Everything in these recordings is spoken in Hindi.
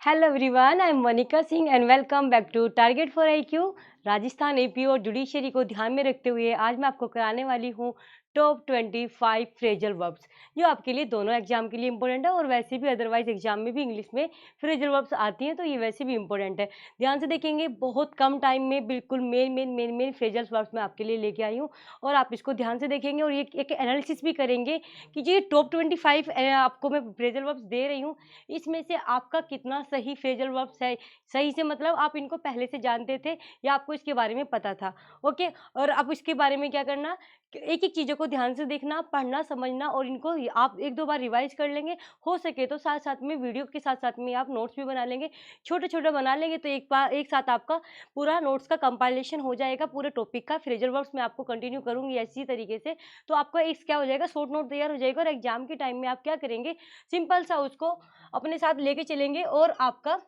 Hello everyone, I am Monika Singh and welcome back to target for IQ. Rajasthan AP और जुडिशरी को ध्यान में रखते हुए आज मैं आपको कराने वाली हूँ टॉप 25 फ्रेजल वर्ब्स, जो आपके लिए दोनों एग्जाम के लिए इंपॉर्टेंट है और वैसे भी अदरवाइज एग्जाम में भी इंग्लिश में फ्रेजल वर्ब्स आती हैं, तो ये वैसे भी इंपॉर्टेंट है। ध्यान से देखेंगे, बहुत कम टाइम में बिल्कुल मेन फ्रेजल वर्ब्स मैं आपके लिए लेके आई हूँ और आप इसको ध्यान से देखेंगे और ये एक एनालिसिस भी करेंगे कि जो टॉप 25 आपको मैं फ्रेजल वर्ब्स दे रही हूँ, इसमें से आपका कितना सही फ्रेजल वर्ब्स है। सही से मतलब आप इनको पहले से जानते थे या आपको इसके बारे में पता था। ओके, और अब इसके बारे में क्या करना, एक एक चीज़ों को ध्यान से देखना, पढ़ना, समझना और इनको आप एक दो बार रिवाइज कर लेंगे। हो सके तो साथ साथ में वीडियो के साथ साथ में आप नोट्स भी बना लेंगे, छोटे छोटे बना लेंगे, तो एक बार एक साथ आपका पूरा नोट्स का कंपाइलेशन हो जाएगा। पूरे टॉपिक का फ्रेजल वर्ब्स मैं आपको कंटिन्यू करूंगी इसी तरीके से, तो आपका एक क्या हो जाएगा, शॉर्ट नोट तैयार हो जाएगा और एग्जाम के टाइम में आप क्या करेंगे, सिंपल सा उसको अपने साथ लेके चलेंगे और आपका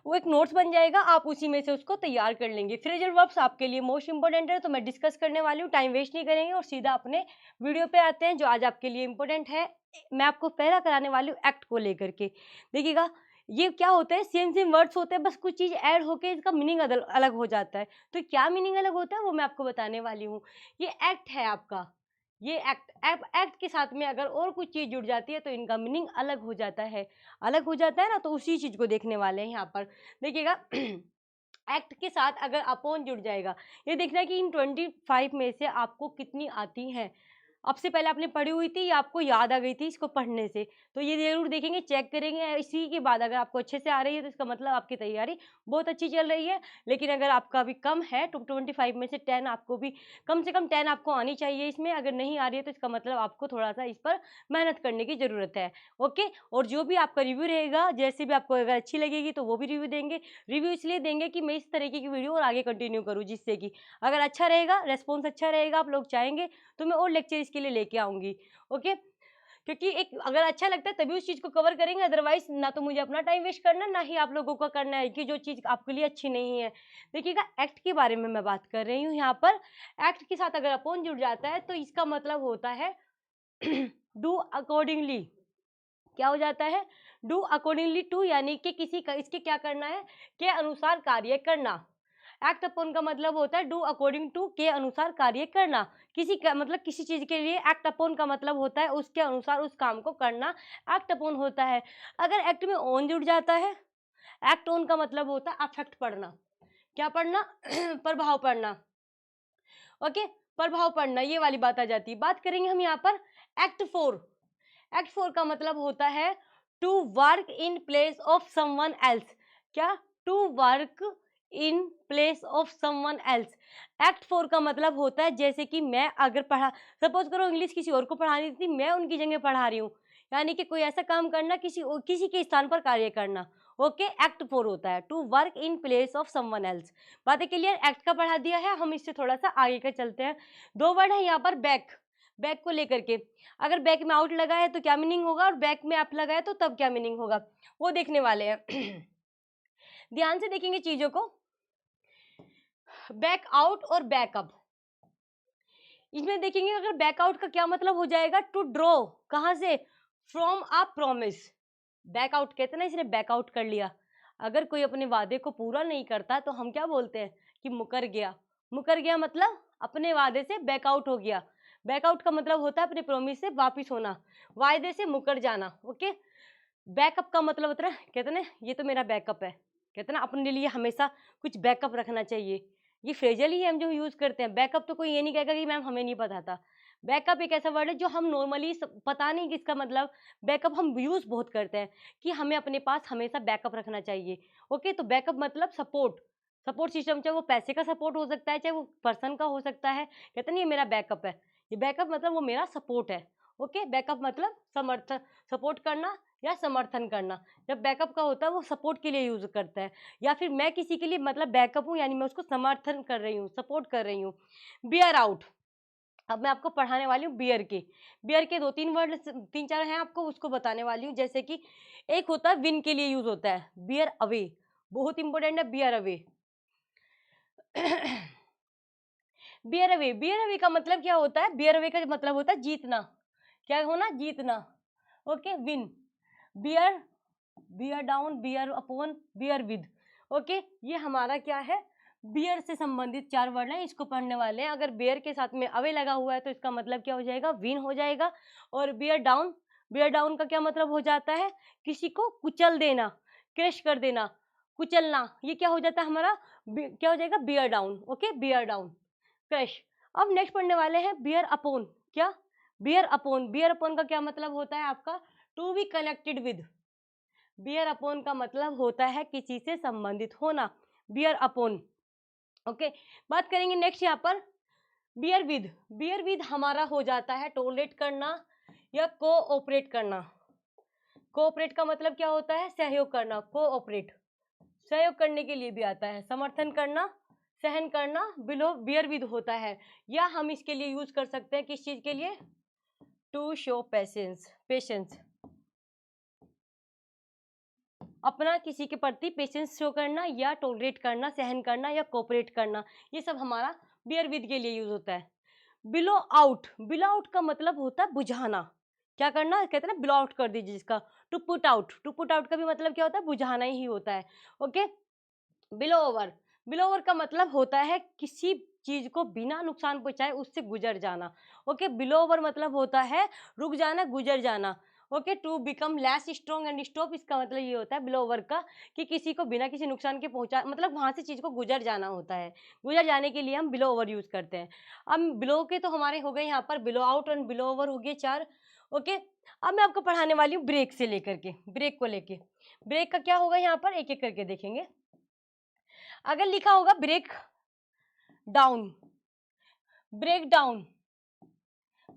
वो एक नोट्स बन जाएगा, आप उसी में से उसको तैयार कर लेंगे। फ्रेजल वर्ब्स आपके लिए मोस्ट इंपॉर्टेंट है, तो मैं डिस्कस करने वाली हूँ, टाइम वेस्ट नहीं करेंगे और सीधा अपने वीडियो पे आते हैं जो आज आपके लिए इंपॉर्टेंट है। मैं आपको पहला कराने वाली हूँ एक्ट को लेकर के। देखिएगा, ये क्या होता है, सेम सेम वर्ड्स होते हैं, बस कुछ चीज़ ऐड होके इसका मीनिंग अलग हो जाता है। तो क्या मीनिंग अलग होता है वो मैं आपको बताने वाली हूँ। ये एक्ट है आपका, ये एक्ट के साथ में अगर और कुछ चीज़ जुड़ जाती है तो इनका मीनिंग अलग हो जाता है। अलग हो जाता है ना, तो उसी चीज़ को देखने वाले हैं यहाँ पर। देखिएगा, एक्ट के साथ अगर अपॉन जुड़ जाएगा, ये देखना है कि इन 25 में से आपको कितनी आती हैं। अब से पहले आपने पढ़ी हुई थी या आपको याद आ गई थी इसको पढ़ने से, तो ये ज़रूर देखेंगे, चेक करेंगे। इसी के बाद अगर आपको अच्छे से आ रही है तो इसका मतलब आपकी तैयारी बहुत अच्छी चल रही है। लेकिन अगर आपका अभी कम है, तो 25 में से 10 आपको भी, कम से कम 10 आपको आनी चाहिए इसमें। अगर नहीं आ रही है तो इसका मतलब आपको थोड़ा सा इस पर मेहनत करने की ज़रूरत है। ओके, और जो भी आपका रिव्यू रहेगा, जैसे भी आपको अगर अच्छी लगेगी तो वो भी रिव्यू देंगे। रिव्यू इसलिए देंगे कि मैं इस तरीके की वीडियो और आगे कंटिन्यू करूँ, जिससे कि अगर अच्छा रहेगा, रेस्पॉन्स अच्छा रहेगा, आप लोग चाहेंगे तो मैं और लेक्चर इसके लिए लेके आऊँगी। ओके, क्योंकि एक अगर अच्छा लगता है तभी उस चीज़ को कवर करेंगे, अदरवाइज़ ना तो मुझे अपना टाइम वेस्ट करना, ना ही आप लोगों का करना है कि जो चीज़ आपके लिए अच्छी नहीं है। देखिएगा, एक्ट के बारे में मैं बात कर रही हूँ यहाँ पर। एक्ट के साथ अगर अपॉन जुड़ जाता है तो इसका मतलब होता है डू अकॉर्डिंगली। क्या हो जाता है, डू अकॉर्डिंगली टू, यानी कि किसी का इसके क्या करना है, के अनुसार कार्य करना। एक्ट अपॉन का मतलब होता है डू अकॉर्डिंग टू, के अनुसार कार्य करना। किसी का मतलब किसी चीज के लिए एक्ट अपॉन का मतलब होता है उसके अनुसार उस काम को करना, एक्ट अपॉन होता है। अगर एक्ट में ऑन जुड़ जाता है, एक्ट ऑन का मतलब होता है अफेक्ट पड़ना। क्या पड़ना प्रभाव पड़ना। ओके, प्रभाव पड़ना, ये वाली बात आ जाती है। बात करेंगे हम यहाँ पर एक्ट फोर। एक्ट फोर का मतलब होता है to work in place of someone else. क्या, to work in place of someone else. Act for का मतलब होता है, जैसे कि मैं अगर पढ़ा, सपोज करो इंग्लिश किसी और को पढ़ानी थी, मैं उनकी जगह पढ़ा रही हूँ, यानी कि कोई ऐसा काम करना, किसी के स्थान पर कार्य करना। ओके, एक्ट फोर होता है to work in place of someone else. बातें क्लियर, एक्ट का पढ़ा दिया है, हम इससे थोड़ा सा आगे का चलते हैं। दो वर्ड है यहाँ पर बैक, बैक को लेकर के। अगर बैक में आउट लगा है तो क्या मीनिंग होगा, और बैक में अप लगा है तो तब क्या मीनिंग होगा, वो देखने वाले हैं। ध्यान से देखेंगे चीजों को। बैक आउट और बैकअप, इसमें देखेंगे अगर बैकआउट का क्या मतलब हो जाएगा, टू ड्रॉ। कहां से, फ्रॉम अ प्रॉमिस। बैकआउट कहते हैं ना, इसने बैकआउट कर लिया। अगर कोई अपने वादे को पूरा नहीं करता तो हम क्या बोलते हैं कि मुकर गया। मुकर गया मतलब अपने वादे से बैकआउट हो गया। बैकआउट का मतलब होता है अपने प्रॉमिस से वापिस होना, वायदे से मुकर जाना। ओके, बैकअप का मतलब होता है, कहते ना ये तो मेरा बैकअप है, कहते ना अपने लिए हमेशा कुछ बैकअप रखना चाहिए। ये फ्रेजल ही हम जो यूज करते हैं। बैकअप तो कोई ये नहीं कहेगा कि मैम हमें नहीं पता था। बैकअप एक ऐसा वर्ड है जो हम नॉर्मली पता नहीं किसका मतलब, बैकअप हम यूज बहुत करते हैं कि हमें अपने पास हमेशा बैकअप रखना चाहिए। ओके, तो बैकअप मतलब सपोर्ट, सपोर्ट सिस्टम, चाहे वो पैसे का सपोर्ट हो सकता है, चाहे वो पर्सन का हो सकता है। कहते नहीं ये मेरा बैकअप है, ये बैकअप मतलब वो मेरा सपोर्ट है। ओके, बैकअप मतलब समर्थन, सपोर्ट करना या समर्थन करना। जब बैकअप का होता है वो सपोर्ट के लिए यूज करता है, या फिर मैं किसी के लिए मतलब बैकअप हूँ, यानी मैं उसको समर्थन कर रही हूँ, सपोर्ट कर रही हूँ। बियर आउट, अब मैं आपको पढ़ाने वाली हूँ बियर के। बियर के दो तीन वर्ड, तीन चार हैं, आपको उसको बताने वाली हूँ। जैसे कि एक होता है विन के लिए यूज होता है, बियर अवे, बहुत इंपॉर्टेंट है bear away. Bear away, bear away का मतलब क्या होता है, बियर अवे का मतलब होता है जीतना। क्या होना, जीतना। Okay, win, bear bear down, bear upon, bear with. Okay, ये हमारा क्या है, बियर से संबंधित 4 वर्ड हैं, इसको पढ़ने वाले हैं। अगर बियर के साथ में अवे लगा हुआ है तो इसका मतलब क्या हो जाएगा, विन हो जाएगा। और बियर डाउन, बियर डाउन का क्या मतलब हो जाता है, किसी को कुचल देना, क्रश कर देना, कुचलना, ये क्या हो जाता है हमारा, क्या हो जाएगा, bear down. Okay, bear down, crush. अब नेक्स्ट पढ़ने वाले हैं बियर अपॉन। क्या, बियर अपॉन, बियर अपॉन का क्या मतलब होता है आपका, to be connected with. Bear upon का मतलब होता है किसी से संबंधित होना, बियर अपॉन। ओके, बात करेंगे नेक्स्ट यहाँ पर बियर विद। बियर विद हमारा हो जाता है टॉलरेट करना या कोऑपरेट करना। कोऑपरेट का मतलब क्या होता है, सहयोग करना, कोऑपरेट, सहयोग करने के लिए भी आता है, समर्थन करना, सहन करना, बिलो बियर विद होता है। या हम इसके लिए यूज कर सकते हैं किस चीज के लिए, टू शो पेशेंस, पेशेंस, अपना किसी के प्रति पेशेंस शो करना, या टॉलरेट करना, सहन करना, या कोऑपरेट करना, ये सब हमारा बियर विद के लिए यूज होता है। बिलो आउट, बिलो आउट का मतलब होता है बुझाना, क्या करना, कहते हैं ना बिलो आउट कर दीजिए जिसका। To put out, to put out का भी मतलब क्या होता है, बुझाना ही होता है। Okay, below over, below over का मतलब होता है किसी चीज को बिना नुकसान पहुंचाए उससे गुजर जाना। ओके, बिलो ओवर मतलब होता है रुक जाना, गुजर जाना। Okay, to become less strong and stop, इसका मतलब ये होता है बिलो ओवर का कि किसी को बिना किसी नुकसान के पहुंचा, मतलब वहां से चीज को गुजर जाना होता है, गुजर जाने के लिए हम बिलो ओवर यूज करते हैं। अब बिलो के तो हमारे हो गए यहाँ पर, बिलो आउट और बिलो ओवर हो गए 4। ओके, अब मैं आपको पढ़ाने वाली हूँ ब्रेक से लेकर के, ब्रेक को लेके। ब्रेक का क्या होगा यहाँ पर, एक एक करके देखेंगे। अगर लिखा होगा break down, break down,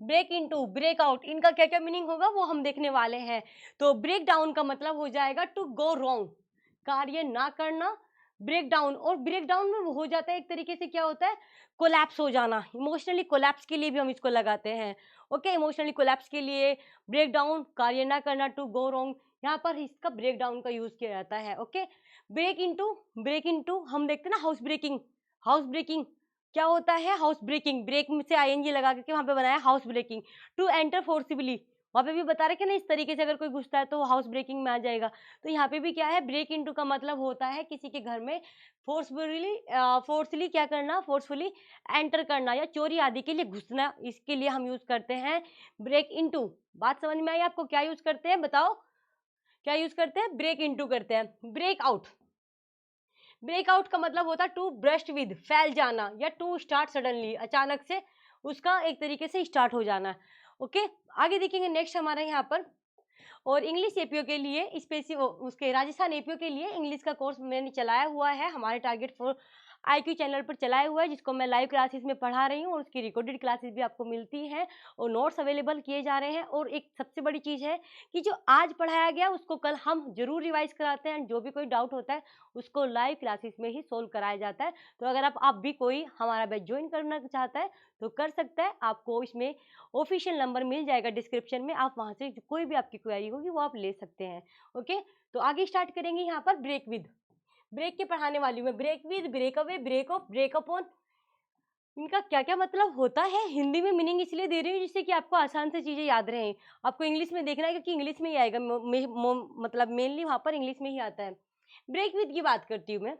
break into, break out, इनका क्या क्या मीनिंग होगा वो हम देखने वाले हैं। तो ब्रेक डाउन का मतलब हो जाएगा टू गो रॉन्ग, कार्य ना करना, ब्रेक डाउन। और ब्रेक डाउन में वो हो जाता है एक तरीके से, क्या होता है, कोलैप्स हो जाना, इमोशनली कोलैप्स के लिए भी हम इसको लगाते हैं। ओके, इमोशनली कोलैप्स के लिए ब्रेक डाउन, कार्य ना करना, टू गो रॉन्ग, यहाँ पर इसका ब्रेक डाउन का यूज किया जाता है। Okay, break into, break into हम देखते हैं ना हाउस ब्रेकिंग, हाउस ब्रेकिंग क्या होता है, हाउस ब्रेकिंग, ब्रेक में से आईएनजी लगा करके वहां पे बनाया house breaking. To enter forcibly, वहां पे भी बता रहे कि ना इस तरीके से अगर कोई घुसता है तो वो हाउस ब्रेकिंग में आ जाएगा। तो यहाँ पे भी क्या है, ब्रेक इनटू का मतलब होता है किसी के घर में फोर्सफुली, फोर्सली क्या करना, फोर्सफुली एंटर करना या चोरी आदि के लिए घुसना, इसके लिए हम यूज करते हैं ब्रेक इनटू। बात समझ में आई आपको, क्या यूज करते हैं बताओ, क्या यूज करते हैं, ब्रेक इनटू करते हैं। ब्रेक आउट, ब्रेकआउट का मतलब होता है टू ब्रस्ट विद, फैल जाना, या टू स्टार्ट सडनली, अचानक से उसका एक तरीके से स्टार्ट हो जाना। ओके, आगे देखेंगे नेक्स्ट हमारा यहाँ पर। और इंग्लिश एपीओ के लिए स्पेसिफिक, उसके राजस्थान एपीओ के लिए इंग्लिश का कोर्स मैंने चलाया हुआ है, हमारे टारगेट फॉर आईक्यू चैनल पर चलाया हुआ है, जिसको मैं लाइव क्लासेस में पढ़ा रही हूँ, और उसकी रिकॉर्डेड क्लासेस भी आपको मिलती हैं और नोट्स अवेलेबल किए जा रहे हैं। और एक सबसे बड़ी चीज़ है कि जो आज पढ़ाया गया उसको कल हम जरूर रिवाइज कराते हैं, जो भी कोई डाउट होता है उसको लाइव क्लासेस में ही सोल्व कराया जाता है। तो अगर आप भी कोई हमारा बैच ज्वाइन करना चाहता है तो कर सकता है, आपको इसमें ऑफिशियल नंबर मिल जाएगा डिस्क्रिप्शन में, आप वहाँ से कोई भी आपकी क्वेरी होगी वो आप ले सकते हैं। ओके, तो आगे स्टार्ट करेंगे यहाँ पर ब्रेक विद। ब्रेक के पढ़ाने वाली हूँ मैं, break with, break away, break off, break upon, इनका क्या क्या मतलब होता है। हिंदी में मीनिंग इसलिए दे रही हूँ जिससे कि आपको आसान से चीज़ें याद रहें। आपको इंग्लिश में देखना है क्योंकि इंग्लिश में ही आएगा, मतलब मेनली वहाँ पर इंग्लिश में ही आता है। ब्रेक विद की बात करती हूँ मैं।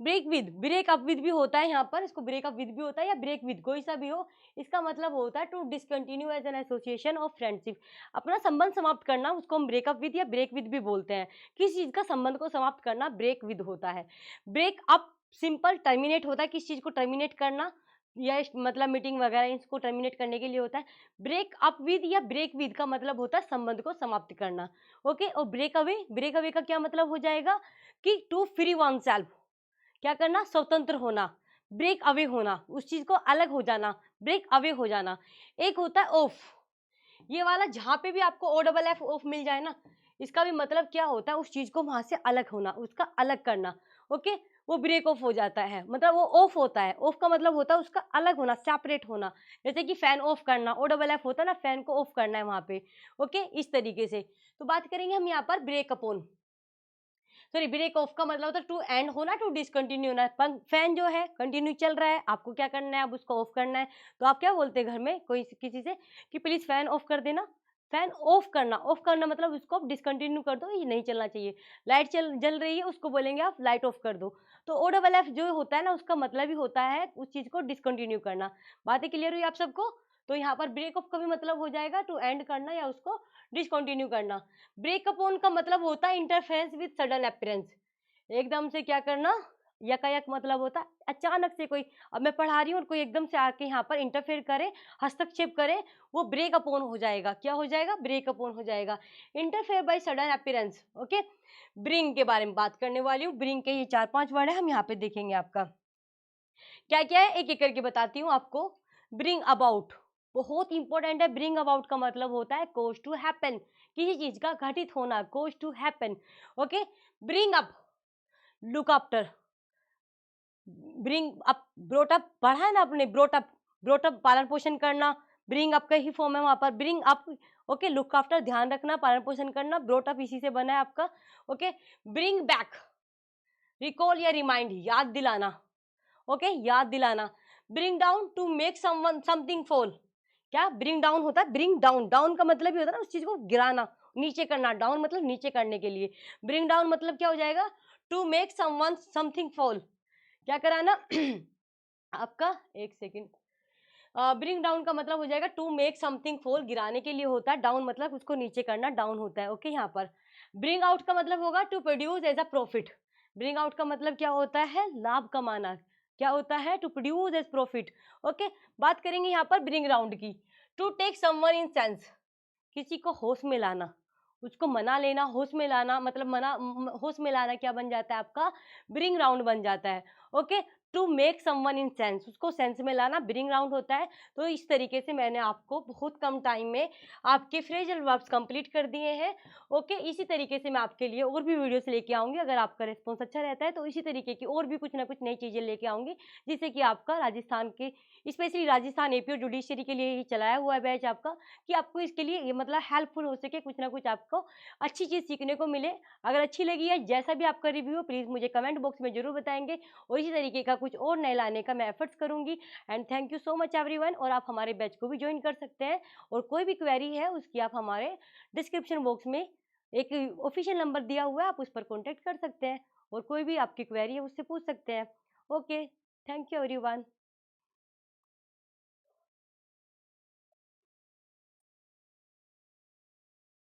Break with, break up with भी होता है यहाँ पर, इसको ब्रेक अप विद भी होता है या ब्रेक विद, कोई सा भी हो, इसका मतलब होता है to discontinue as an association of friendship, अपना संबंध समाप्त करना, उसको हम ब्रेकअप विद या ब्रेक विद भी बोलते हैं। किस चीज़ का संबंध को समाप्त करना ब्रेक विद होता है। ब्रेक अप सिंपल टर्मिनेट होता है, किस चीज़ को टर्मिनेट करना, या मतलब मीटिंग वगैरह इसको टर्मिनेट करने के लिए होता है। ब्रेक अप विद या ब्रेक विद का मतलब होता है संबंध को समाप्त करना। ओके, और ब्रेक अवे, ब्रेक अवे का क्या मतलब हो जाएगा कि टू फ्री वन सेल्फ, क्या करना, स्वतंत्र होना, ब्रेक अवे होना, उस चीज को अलग हो जाना, ब्रेक अवे हो जाना। एक होता है ऑफ, ये वाला जहां पे भी आपको ओ डबल एफ ऑफ मिल जाए ना, इसका भी मतलब क्या होता है, उस चीज को वहां से अलग होना, उसका अलग करना। ओके, वो ब्रेक ऑफ हो जाता है, मतलब वो ऑफ होता है। ऑफ का मतलब होता है उसका अलग होना, सेपरेट होना, जैसे कि फैन ऑफ करना, ओ डबल एफ होता है ना, फैन को ऑफ करना है वहां पे। ओके, इस तरीके से। तो बात करेंगे हम यहाँ पर break upon, sorry break off का मतलब होता है टू एंड होना, टू डिसकंटिन्यू होना। फैन जो है कंटिन्यू चल रहा है, आपको क्या करना है, अब उसको ऑफ करना है। तो आप क्या बोलते हैं घर में कोई किसी से कि प्लीज फैन ऑफ कर देना, फैन ऑफ करना मतलब उसको आप डिसकंटिन्यू कर दो, ये नहीं चलना चाहिए। लाइट जल रही है, उसको बोलेंगे आप लाइट ऑफ कर दो। तो OFF जो होता है ना, उसका मतलब ही होता है उस चीज़ को डिसकंटिन्यू करना। बातें क्लियर हुई आप सबको? तो यहाँ पर ब्रेक ऑफ का भी मतलब हो जाएगा टू एंड करना या उसको डिसकंटिन्यू करना। ब्रेक अप ऑन का मतलब होता है इंटरफेरेंस विद सडन अपीयरेंस, एकदम से क्या करना, यकायक मतलब होता है अचानक से कोई, अब मैं पढ़ा रही हूँ और कोई एकदम से आके यहाँ पर इंटरफेयर करे, हस्तक्षेप करे, वो ब्रेक अपॉन हो जाएगा। क्या हो जाएगा? ब्रेक अपॉन हो जाएगा। Interfere by sudden appearance. Okay, bring के बारे में बात करने वाली हूँ। ब्रिंग के ये 4-5 वर्ड है, हम यहाँ पे देखेंगे आपका क्या क्या है, एक एक करके बताती हूँ आपको। ब्रिंग अबाउट बहुत इंपॉर्टेंट है। ब्रिंग अबाउट का मतलब होता है कोज टू हैपन, किसी चीज का घटित होना, cause to happen. Okay, bring up, look after, bring up, brought up पढ़ा है ना आपने, ब्रोट अप, ब्रोट अप पालन पोषण करना, ब्रिंग अप का ही फॉर्म है वहां पर, bring up. Okay, look after ध्यान रखना, पालन पोषण करना, ब्रोट अप इसी से बना है आपका। Okay, bring back, recall or remind, याद दिलाना। ओके, याद दिलाना। Bring down, to make someone something fall. क्या ब्रिंग डाउन होता है? ब्रिंग डाउन, डाउन का मतलब ही होता है ना उस चीज को गिराना, नीचे करना। डाउन मतलब नीचे करने के लिए। ब्रिंग डाउन मतलब क्या हो जाएगा? To make someone something fall, क्या कराना आपका, एक सेकेंड। ब्रिंग डाउन का मतलब हो जाएगा टू मेक समथिंग फॉल, गिराने के लिए होता है। डाउन मतलब उसको नीचे करना, डाउन होता है। ओके, यहाँ पर ब्रिंग आउट का मतलब होगा to produce as a profit. Bring out का मतलब क्या होता है? लाभ कमाना। क्या होता है? To produce as profit. Okay, बात करेंगे यहाँ पर ब्रिंग राउंड की। To take someone in sense, किसी को होश में लाना, उसको मना लेना, होश में लाना मतलब होश में लाना क्या बन जाता है आपका? ब्रिंग राउंड बन जाता है। Okay, to make someone in sense, उसको सेंस में लाना ब्रिंग राउंड होता है। तो इस तरीके से मैंने आपको बहुत कम टाइम में आपके फ्रेजल वर्ब्स कंप्लीट कर दिए हैं। ओके, इसी तरीके से मैं आपके लिए और भी वीडियोस लेके आऊंगी। अगर आपका रिस्पॉन्स अच्छा रहता है तो इसी तरीके की और भी कुछ ना कुछ नई चीजें लेके आऊंगी, जिससे कि आपका राजस्थान के, स्पेशली राजस्थान एपीओ जुडिशरी के लिए ही चलाया हुआ है बैच आपका, कि आपको इसके लिए ये मतलब हेल्पफुल हो सके, कुछ ना कुछ आपको अच्छी चीज़ सीखने को मिले। अगर अच्छी लगी है, जैसा भी आपका रिव्यू हो, प्लीज़ मुझे कमेंट बॉक्स में ज़रूर बताएंगे और इसी तरीके का कुछ और नए लाने का मैं एफर्ट्स करूंगी। And thank you so much everyone. और आप हमारे बैच को भी ज्वाइन कर सकते हैं, और कोई भी क्वेरी है उसकी आप हमारे डिस्क्रिप्शन बॉक्स में एक ऑफिशियल नंबर दिया हुआ है, आप उस पर कॉन्टेक्ट कर सकते हैं और कोई भी आपकी क्वेरी है उससे पूछ सकते हैं। Okay, thank you everyone.